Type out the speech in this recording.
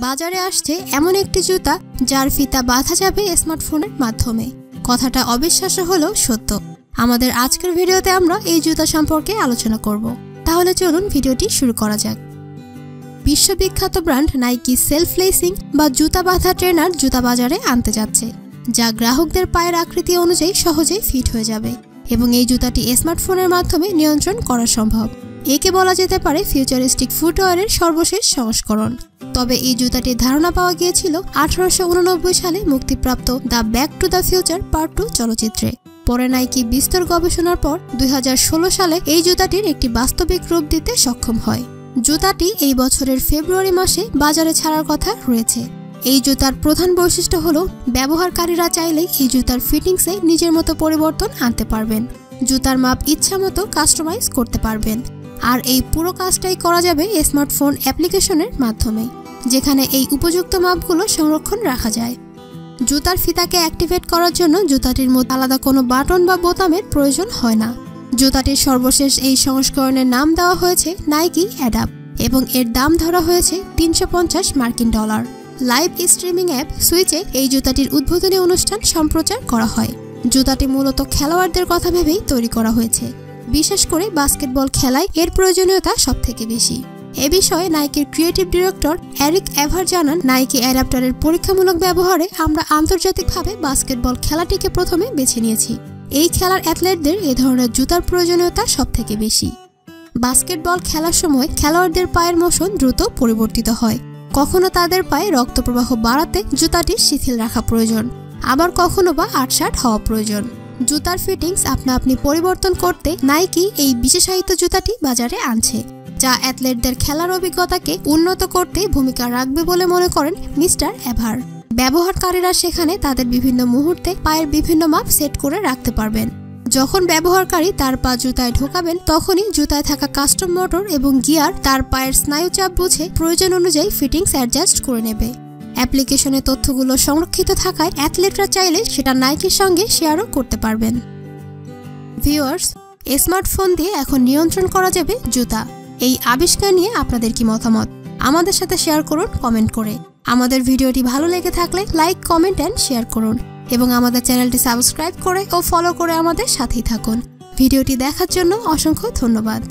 বাজারে আসছে এমন একটি জুতা যার ফিতা বাঁধা যাবে স্মার্টফোনের মাধ্যমে। কথাটা অবিশ্বাস্য হলেও সত্য। আমাদের আজকের ভিডিওতে আমরা এই জুতা সম্পর্কে আলোচনা করব। তাহলে চলুন ভিডিওটি শুরু করা যাক। বিশ্ববিখ্যাত ব্র্যান্ড নাইকি সেলফ লেসিং বা জুতা বাঁধা ট্রেনার জুতা বাজারে আনতে যাচ্ছে, যা গ্রাহকদের পায়ের আকৃতি অনুযায়ী সহজেই ফিট হয়ে যাবে এবং এই জুতাটি স্মার্টফোনের মাধ্যমে নিয়ন্ত্রণ করা সম্ভব। একে বলা যেতে পারে ফিউচারিস্টিক ফুটওয়্যারের সর্বশেষ সংস্করণ। তবে এই জুতাটির ধারণা পাওয়া গিয়েছিল 1889 সালে মুক্তিপ্রাপ্ত the back to the future part 2 চলচ্চিত্রে। পরে নাইকি বিস্তর গবেষণার পর 2016 সালে এই জুতাটির একটি বাস্তবিক রূপ দিতে সক্ষম হয়। জুতাটি এই বছরের ফেব্রুয়ারি মাসে বাজারে ছাড়ার কথা রয়েছে। এই জুতার প্রধান বৈশিষ্ট্য হলো ব্যবহারকারীরা চাইলেই এই জুতার ফিটিংসে নিজের মতো পরিবর্তন আনতে পারবেন, জুতার মাপ ইচ্ছামতো কাস্টমাইজ করতে পারবেন। আর এই পুরো কাজটাই করা যাবে স্মার্টফোন অ্যাপ্লিকেশনের মাধ্যমে, যেখানে এই উপযুক্ত মাপগুলো সংরক্ষণ রাখা যায়। জুতার ফিতাকে অ্যাক্টিভেট করার জন্য জুতাটির মধ্যে আলাদা কোনো বাটন বা বোতামের প্রয়োজন হয় না। জুতাটির সর্বশেষ এই সংস্করণের নাম দেওয়া হয়েছে নাইকি অ্যাডাপ্ট এবং এর দাম ধরা হয়েছে $350। লাইভ স্ট্রিমিং অ্যাপ সুইচে এই জুতাটির উদ্বোধনী অনুষ্ঠান সম্প্রচার করা হয়। জুতাটি মূলত খেলোয়াড়দের কথা ভেবেই তৈরি করা হয়েছে। বিশেষ করে বাস্কেটবল খেলায় এর প্রয়োজনীয়তা সবথেকে বেশি। এ বিষয়ে নাইকির ক্রিয়েটিভ ডিরেক্টর এরিক এভার জানান, নাইকি অ্যাডাপ্টারের পরীক্ষামূলক ব্যবহারে আমরা আন্তর্জাতিকভাবে বাস্কেটবল খেলাটিকে প্রথমে বেছে নিয়েছি। এই খেলার অ্যাথলেটদের এ ধরনের জুতার প্রয়োজনীয়তা সবথেকে বেশি। বাস্কেটবল খেলার সময় খেলোয়াড়দের পায়ের মোশন দ্রুত পরিবর্তিত হয়। কখনো তাদের পায়ে রক্ত প্রবাহ বাড়াতে জুতাটি শিথিল রাখা প্রয়োজন, আবার কখনো বা আটসাট হওয়া প্রয়োজন। জুতার ফিটিংস আপনি পরিবর্তন করতে নাইকি এই বিশেষায়িত জুতাটি বাজারে আনছে, যা অ্যাথলেটদের খেলার অভিজ্ঞতাকে উন্নত করতে ভূমিকা রাখবে বলে মনে করেন মিস্টার এভার। ব্যবহারকারীরা সেখানে তাদের বিভিন্ন মুহূর্তে পায়ের বিভিন্ন মাপ সেট করে রাখতে পারবেন। যখন ব্যবহারকারী তার পা জুতায় ঢোকাবেন, তখনই জুতায় থাকা কাস্টম মোটর এবং গিয়ার তার পায়ের স্নায়ুচাপ বুঝে প্রয়োজন অনুযায়ী ফিটিংস অ্যাডজাস্ট করে নেবে। অ্যাপ্লিকেশনে তথ্যগুলো সংরক্ষিত থাকায় অ্যাথলেটরা চাইলে সেটা নাইকির সঙ্গে শেয়ারও করতে পারবেন। ভিউয়ার্স, স্মার্টফোন দিয়ে এখন নিয়ন্ত্রণ করা যাবে জুতা। এই আবিষ্কার নিয়ে আপনাদের কি মতামত? আমাদের সাথে শেয়ার করুন কমেন্ট করে। আমাদের ভিডিওটি ভালো লেগে থাকলে লাইক, কমেন্ট এন্ড শেয়ার করুন এবং আমাদের চ্যানেলটি সাবস্ক্রাইব করে ও ফলো করে আমাদের সাথেই থাকুন। ভিডিওটি দেখার জন্য অসংখ্য ধন্যবাদ।